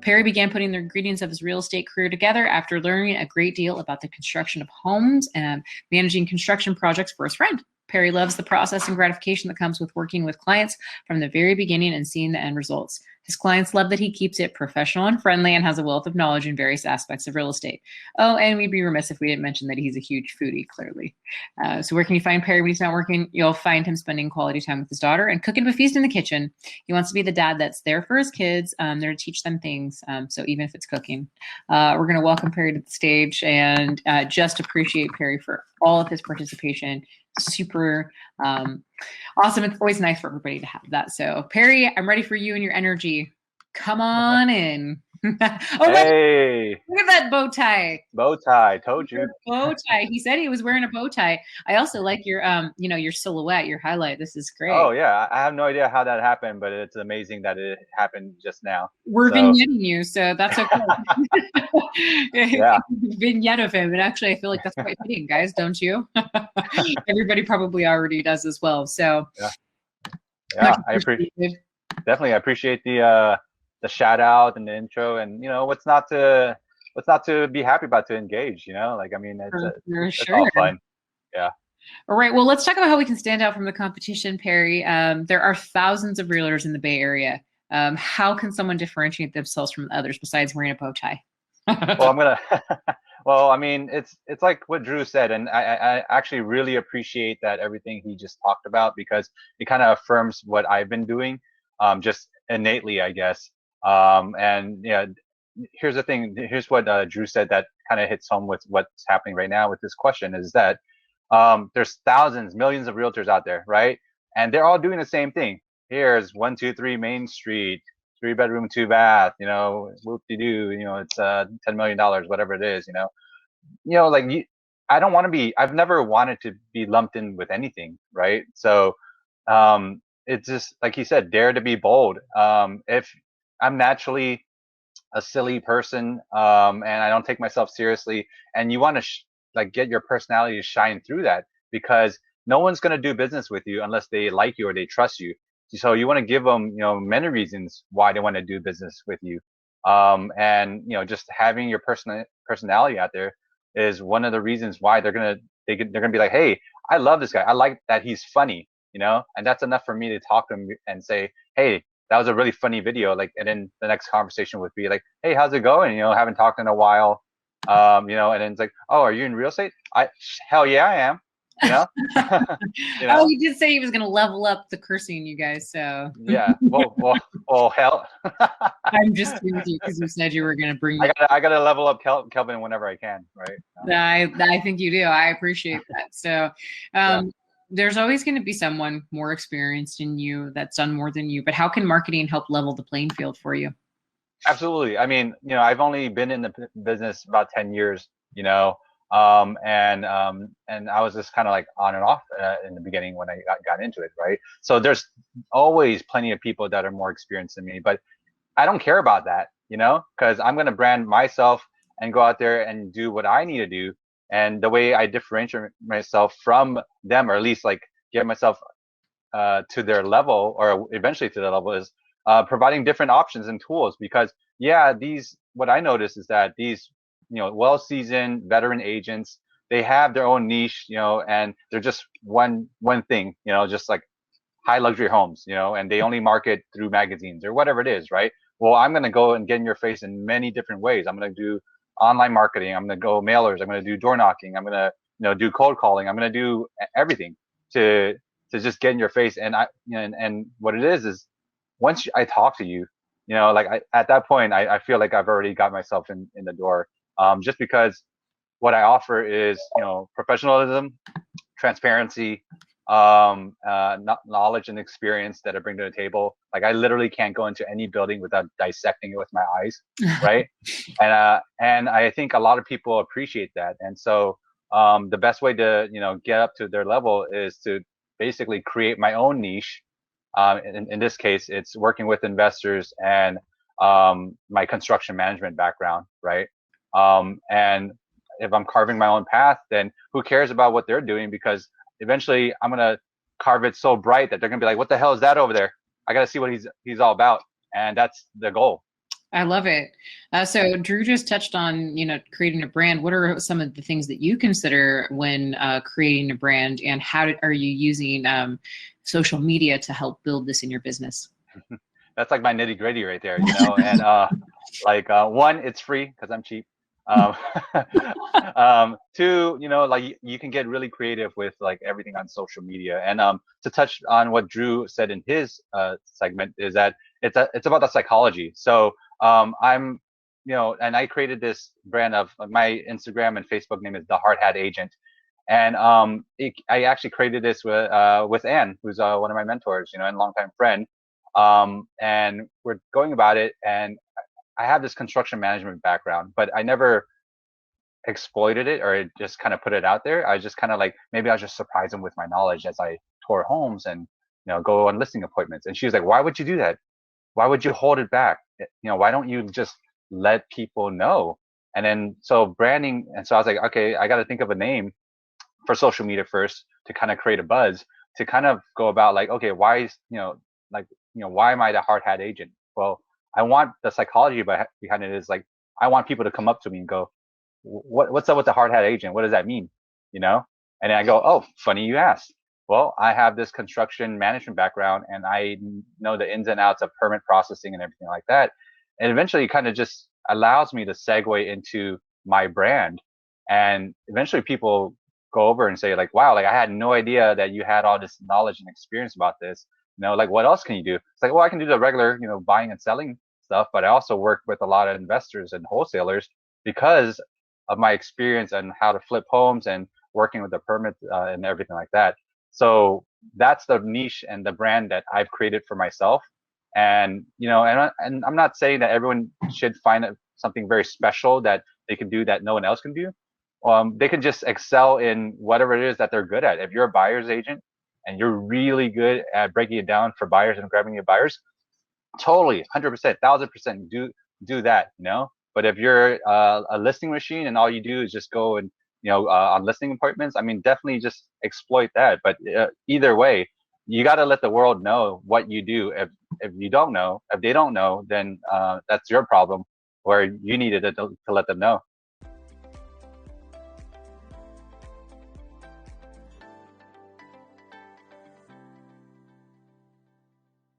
Perry began putting the ingredients of his real estate career together after learning a great deal about the construction of homes and managing construction projects for his friend. Perry loves the process and gratification that comes with working with clients from the very beginning and seeing the end results. His clients love that he keeps it professional and friendly and has a wealth of knowledge in various aspects of real estate. Oh, and we'd be remiss if we didn't mention that he's a huge foodie, clearly. So where can you find Perry when he's not working? You'll find him spending quality time with his daughter and cooking a feast in the kitchen. He wants to be the dad that's there for his kids, there to teach them things, so even if it's cooking. We're going to welcome Perry to the stage and just appreciate Perry for all of his participation. Super awesome. It's always nice for everybody to have that. So Perry, I'm ready for you and your energy. Come on in. Oh, hey, look at that bow tie. Bow tie, told you. Bow tie. He said he was wearing a bow tie. I also like your your silhouette, your highlight. This is great. Oh yeah, I have no idea how that happened, but it's amazing that it happened just now. We're vignetting you, so that's okay. Yeah. Vignette of him, and actually I feel like that's quite fitting, guys, don't you? Everybody probably already does as well. So yeah, I appreciate the shout out and the intro, and what's not to be happy about, to engage, like, I mean, it's all fun. Yeah. All right, well, let's talk about how we can stand out from the competition, Perry. There are thousands of realtors in the Bay Area. How can someone differentiate themselves from others besides wearing a bow tie? Well, well, I mean, it's like what Drew said, and I actually really appreciate that, everything he just talked about, because it kind of affirms what I've been doing, just innately, I guess. And yeah, here's the thing. Here's what Drew said that kind of hits home with what's happening right now with this question, is that there's thousands, millions of realtors out there, right? And they're all doing the same thing. Here's 123 Main Street, 3-bedroom, 2-bath, whoop-de-doo, it's $10 million, whatever it is, like, I don't want to be, I've never wanted to be lumped in with anything, right? So it's just, like he said, dare to be bold. If I'm naturally a silly person, and I don't take myself seriously, and you want to like get your personality to shine through that, because no one's going to do business with you unless they like you or they trust you. So you want to give them, many reasons why they want to do business with you. And just having your personality out there is one of the reasons why they're gonna be like, hey, I love this guy. I like that he's funny, and that's enough for me to talk to him and say, hey, that was a really funny video. Like, and then the next conversation would be like, hey, how's it going? Haven't talked in a while. And then it's like, oh, are you in real estate? Hell yeah, I am. Oh, he did say he was going to level up the cursing, you guys. So yeah, well, hell. I'm just kidding with you, because you said you were going to bring. I gotta level up Kelvin whenever I can, right? I think you do. I appreciate that. So, there's always going to be someone more experienced than you that's done more than you. But how can marketing help level the playing field for you? Absolutely. I mean, I've only been in the business about 10 years, and I was just kind of like on and off in the beginning when I got into it, right? So there's always plenty of people that are more experienced than me, but I don't care about that, because I'm going to brand myself and go out there and do what I need to do. And the way I differentiate myself from them, or at least like get myself to their level, or eventually to their level, is providing different options and tools. Because what I notice is that these well-seasoned veteran agents, they have their own niche, and they're just one thing, just like high luxury homes, and they only market through magazines or whatever it is, right? Well, I'm going to go and get in your face in many different ways. I'm going to do online marketing. I'm going to go mailers. I'm going to do door knocking. I'm going to do cold calling. I'm going to do everything to just get in your face. And and what it is once I talk to you, at that point, I feel like I've already got myself in the door, just because what I offer is, professionalism, transparency, knowledge and experience that I bring to the table. Like, I literally can't go into any building without dissecting it with my eyes, right? And I think a lot of people appreciate that. And so the best way to get up to their level is to basically create my own niche. In this case, it's working with investors and my construction management background, right? And if I'm carving my own path, then who cares about what they're doing? Because eventually I'm gonna carve it so bright that they're gonna be like, what the hell is that over there? I gotta see what he's all about. And that's the goal. I love it. So Drew just touched on, creating a brand. What are some of the things that you consider when creating a brand, and are you using social media to help build this in your business? That's like my nitty gritty right there, and like one, it's free because I'm cheap. um Two, like you can get really creative with like everything on social media. And to touch on what Drew said in his segment, is that it's about the psychology. So I'm, and I created this brand of my Instagram and Facebook name is the Hard Hat Agent. And I actually created this with Anne, who's one of my mentors, and longtime friend. And we're going about it, and I have this construction management background, but I never exploited it or just kind of put it out there. I just kind of like, maybe I'll just surprise them with my knowledge as I tour homes and go on listing appointments. And she was like, "Why would you do that? Why would you hold it back? Why don't you just let people know?" And then so branding, and so I was like, okay, I got to think of a name for social media first to kind of create a buzz, to kind of go about like, okay, why is, like, why am I the hard hat agent? Well, I want the psychology behind it is like, I want people to come up to me and go, what's up with the hard hat agent? What does that mean? You know? And then I go, oh, funny you asked. Well, I have this construction management background, and I know the ins and outs of permit processing and everything like that. And eventually it kind of just allows me to segue into my brand. And eventually people go over and say like, wow, like I had no idea that you had all this knowledge and experience about this. Like what else can you do? It's like, well, I can do the regular, buying and selling stuff, but I also work with a lot of investors and wholesalers because of my experience and how to flip homes and working with the permit and everything like that. So that's the niche and the brand that I've created for myself. And and I'm not saying that everyone should find something very special that they can do that no one else can do. They can just excel in whatever it is that they're good at. If you're a buyer's agent and you're really good at breaking it down for buyers and grabbing your buyers, totally 100%, 1000% do that. But if you're a listing machine and all you do is just go and on listing appointments, I mean, definitely just exploit that. But either way, you got to let the world know what you do. If you don't know, if they don't know, then that's your problem, where you needed to let them know.